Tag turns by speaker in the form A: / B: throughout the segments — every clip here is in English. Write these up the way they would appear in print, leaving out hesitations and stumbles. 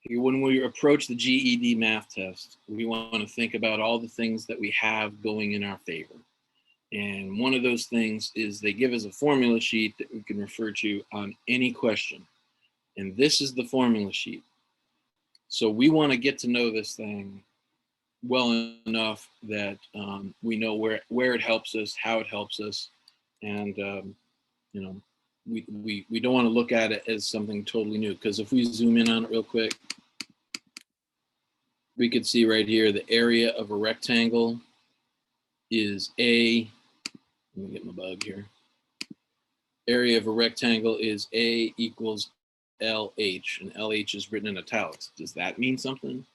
A: When we approach the GED math test, we want to think about all the things that we have going in our favor. And one of those things is they give us a formula sheet that we can refer to on any question. And this is the formula sheet. So we want to get to know this thing well enough that we know where it helps us, how it helps us, and you know, we don't want to look at it as something totally new, because if we zoom in on it real quick, we could see right here the area of a rectangle is A. Let me get my bug here. Area of a rectangle is A equals LH, and LH is written in italics. Does that mean something?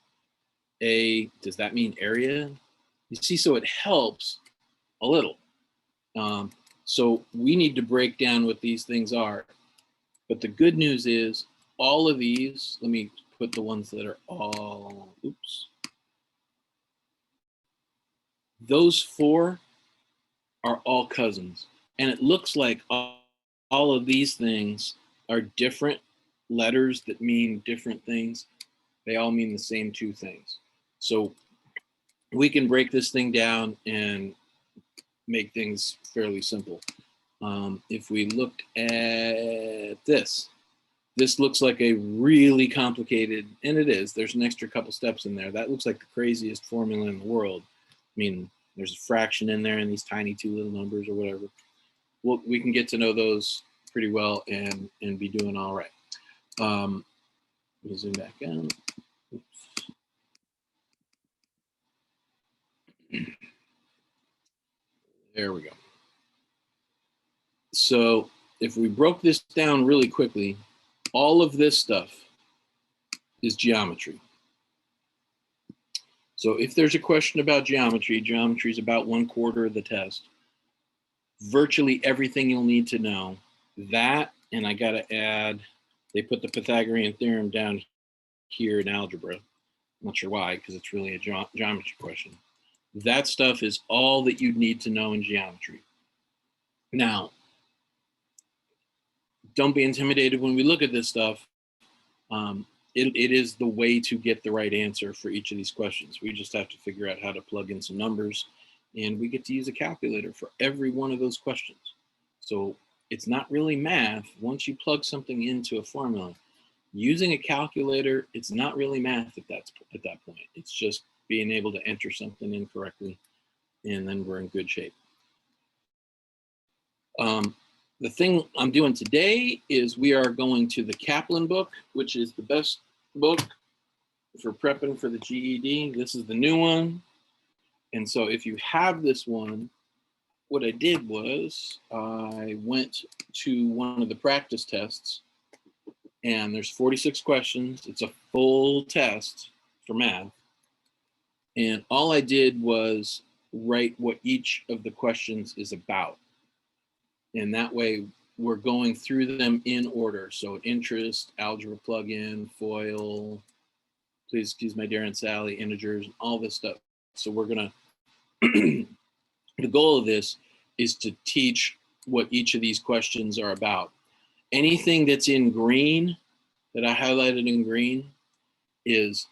A: Does that mean area? You see, so it helps a little. So we need to break down what these things are. But the good news is all of these, let me put the ones that are all, those four are all cousins. And it looks like all of these things are different letters that mean different things. They all mean the same two things. So we can break this thing down and make things fairly simple. If we look at this looks like a really complicated, and it is, there's an extra couple steps in there. That looks like the craziest formula in the world. I mean, there's a fraction in there and these tiny two little numbers or whatever. Well, we can get to know those pretty well and be doing all right. Let me zoom back in. There we go. So if we broke this down really quickly, all of this stuff is geometry. So if there's a question about geometry, geometry is about 1/4 of the test. Virtually everything you'll need to know. That, and I got to add, they put the Pythagorean theorem down here in algebra. I'm not sure why, because it's really a geometry question. That stuff is all that you'd need to know in geometry. Now, don't be intimidated when we look at this stuff. It is the way to get the right answer for each of these questions. We just have to figure out how to plug in some numbers, and we get to use a calculator for every one of those questions. So it's not really math. Once you plug something into a formula, using a calculator, it's not really math at that point. It's just being able to enter something in correctly, and then we're in good shape. The thing I'm doing today is we are going to the Kaplan book, which is the best book for prepping for the GED. This is the new one. And so if you have this one, what I did was I went to one of the practice tests, and there's 46 questions. It's a full test for math. And all I did was write what each of the questions is about. And that way we're going through them in order. So interest, algebra plug-in, FOIL, please excuse my dear Aunt Sally, integers, all this stuff. So we're gonna, the goal of this is to teach what each of these questions are about. Anything that's in green, that I highlighted in green, is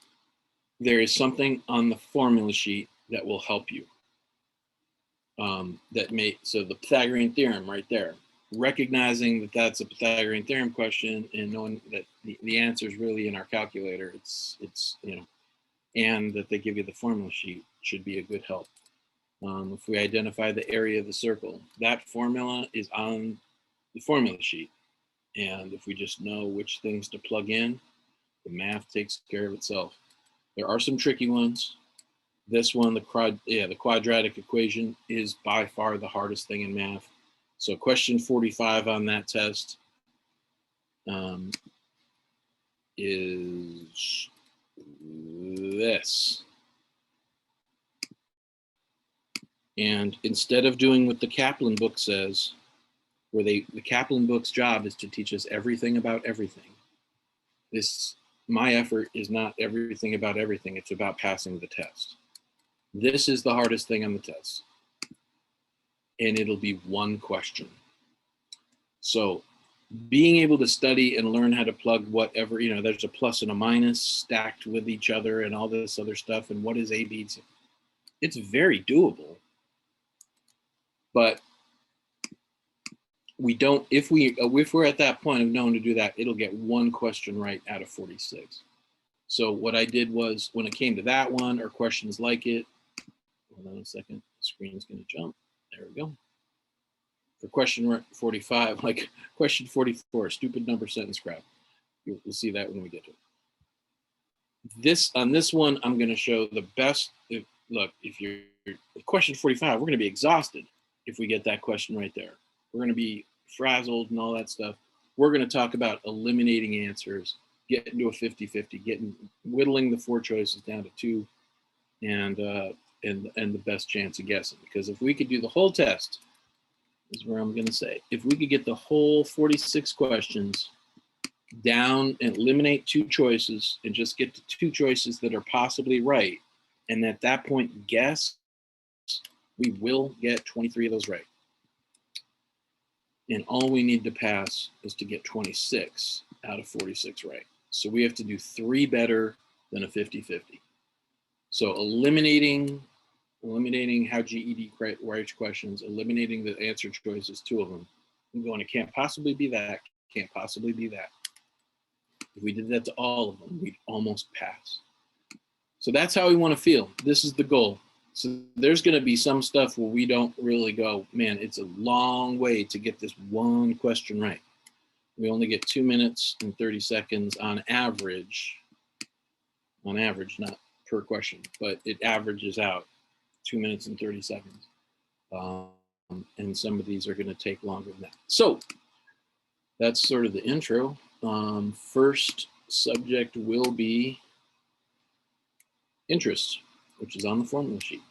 A: there is something on the formula sheet that will help you. So the Pythagorean theorem right there, recognizing that that's a Pythagorean theorem question and knowing that the answer is really in our calculator, it's and that they give you the formula sheet should be a good help. If we identify the area of the circle, that formula is on the formula sheet. And if we just know which things to plug in, the math takes care of itself. There are some tricky ones. This one, the quadratic equation, is by far the hardest thing in math. So question 45 on that test is this. And instead of doing what the Kaplan book says, where the Kaplan book's job is to teach us everything about everything. My effort is not everything about everything. It's about passing the test. This is the hardest thing on the test. And it'll be one question. So being able to study and learn how to plug whatever, there's a plus and a minus stacked with each other and all this other stuff. And what is A, B, C? It's very doable. But we don't, if we're at that point of knowing to do that, it'll get one question right out of 46. So what I did was, when it came to that one or questions like it, hold on a second, the screen's going to jump. There we go. For question 45, like question 44, stupid number sentence crap. You'll see that when we get to it. On this one, I'm going to show the best. Look, if you're question 45, we're going to be exhausted if we get that question right there. We're going to be frazzled and all that stuff. We're going to talk about eliminating answers, getting to a 50-50, whittling the 4 choices down to 2, and the best chance of guessing. Because if we could do the whole test, is where I'm going to say, if we could get the whole 46 questions down and eliminate 2 choices and just get to 2 choices that are possibly right, and at that point guess, we will get 23 of those right. And all we need to pass is to get 26 out of 46 right. So we have to do 3 better than a 50-50. So eliminating how GED writes questions, eliminating the answer choices, 2 of them. I'm going, it can't possibly be that, can't possibly be that. If we did that to all of them, we'd almost pass. So that's how we want to feel. This is the goal. So there's going to be some stuff where we don't really go, man, it's a long way to get this one question right. We only get 2 minutes and 30 seconds on average, not per question, but it averages out 2 minutes and 30 seconds. And some of these are going to take longer than that. So that's sort of the intro. First subject will be interest, which is on the formula sheet.